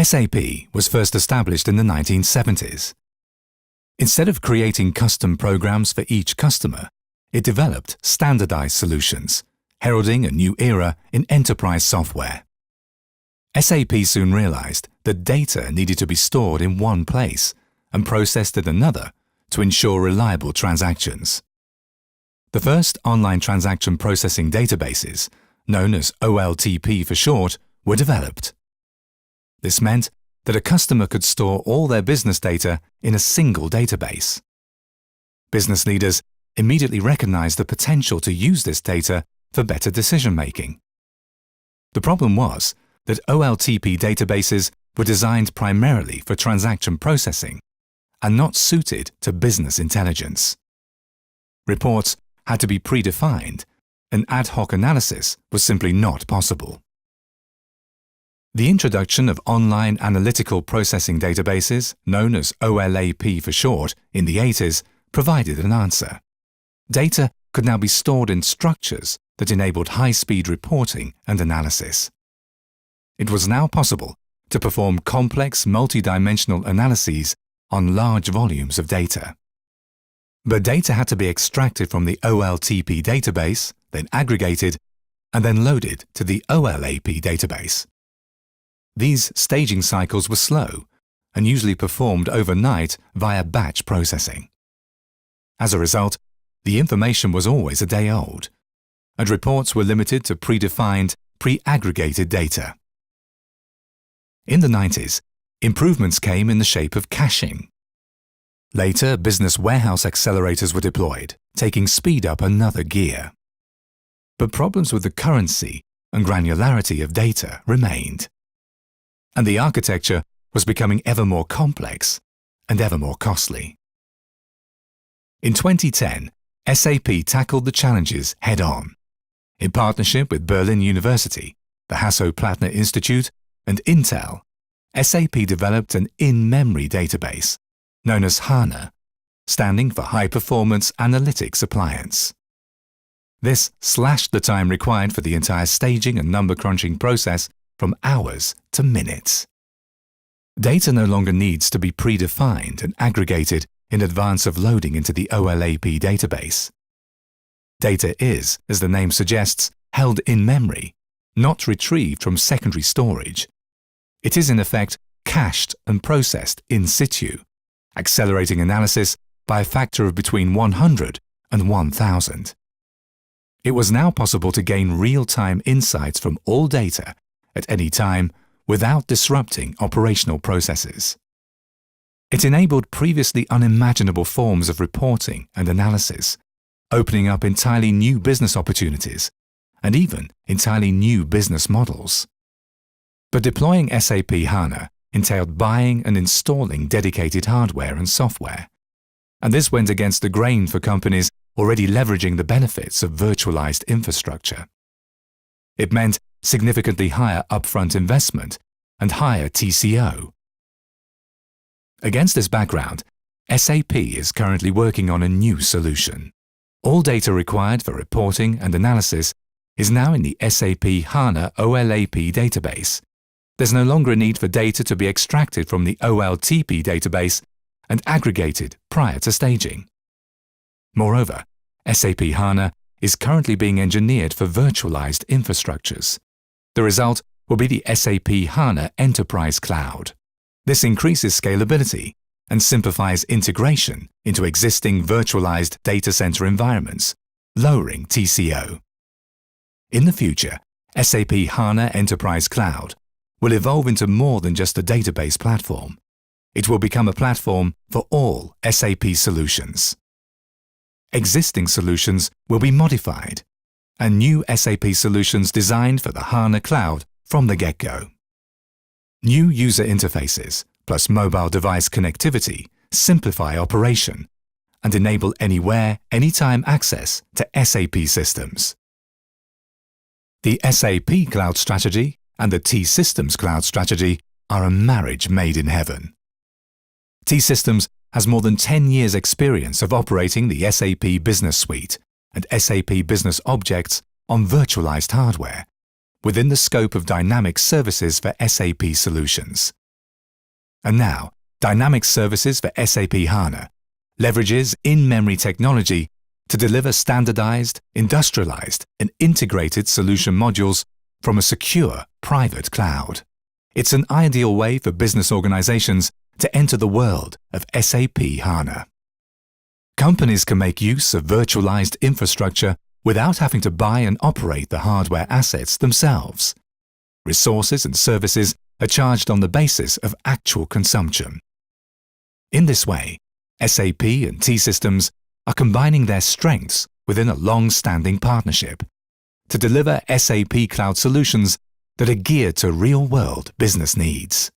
SAP was first established in the 1970s. Instead of creating custom programs for each customer, it developed standardized solutions, heralding a new era in enterprise software. SAP soon realized that data needed to be stored in one place and processed in another to ensure reliable transactions. The first online transaction processing databases, known as OLTP for short, were developed. This meant that a customer could store all their business data in a single database. Business leaders immediately recognized the potential to use this data for better decision-making. The problem was that OLTP databases were designed primarily for transaction processing and not suited to business intelligence. Reports had to be predefined, and ad hoc analysis was simply not possible. The introduction of online analytical processing databases, known as OLAP for short, in the 80s provided an answer. Data could now be stored in structures that enabled high-speed reporting and analysis. It was now possible to perform complex multidimensional analyses on large volumes of data. But data had to be extracted from the OLTP database, then aggregated, and then loaded to the OLAP database. These staging cycles were slow and usually performed overnight via batch processing. As a result, the information was always a day old, and reports were limited to predefined, pre-aggregated data. In the 90s, improvements came in the shape of caching. Later, business warehouse accelerators were deployed, taking speed up another gear. But problems with the currency and granularity of data remained, and the architecture was becoming ever more complex and ever more costly. In 2010, SAP tackled the challenges head-on. In partnership with Berlin University, the Hasso-Plattner Institute, and Intel, SAP developed an in-memory database, known as HANA, standing for High Performance Analytics Appliance. This slashed the time required for the entire staging and number crunching process from hours to minutes. Data no longer needs to be predefined and aggregated in advance of loading into the OLAP database. Data is, as the name suggests, held in memory, not retrieved from secondary storage. It is in effect cached and processed in situ, accelerating analysis by a factor of between 100 and 1000. It was now possible to gain real-time insights from all data at any time without disrupting operational processes. It enabled previously unimaginable forms of reporting and analysis, opening up entirely new business opportunities and even entirely new business models. But deploying SAP HANA entailed buying and installing dedicated hardware and software, and this went against the grain for companies already leveraging the benefits of virtualized infrastructure. It meant significantly higher upfront investment and higher TCO. Against this background, SAP is currently working on a new solution. All data required for reporting and analysis is now in the SAP HANA OLAP database. There's no longer a need for data to be extracted from the OLTP database and aggregated prior to staging. Moreover, SAP HANA is currently being engineered for virtualized infrastructures. The result will be the SAP HANA Enterprise Cloud. This increases scalability and simplifies integration into existing virtualized data center environments, lowering TCO. In the future, SAP HANA Enterprise Cloud will evolve into more than just a database platform. It will become a platform for all SAP solutions. Existing solutions will be modified, and new SAP solutions designed for the HANA Cloud from the get-go. New user interfaces plus mobile device connectivity simplify operation and enable anywhere, anytime access to SAP systems. The SAP Cloud Strategy and the T-Systems Cloud Strategy are a marriage made in heaven. T-Systems has more than 10 years' experience of operating the SAP Business Suite and SAP Business Objects on virtualized hardware within the scope of dynamic services for SAP solutions. And now, Dynamic Services for SAP HANA leverages in-memory technology to deliver standardized, industrialized, and integrated solution modules from a secure private cloud. It's an ideal way for business organizations to enter the world of SAP HANA. Companies can make use of virtualized infrastructure without having to buy and operate the hardware assets themselves. Resources and services are charged on the basis of actual consumption. In this way, SAP and T-Systems are combining their strengths within a long-standing partnership to deliver SAP cloud solutions that are geared to real-world business needs.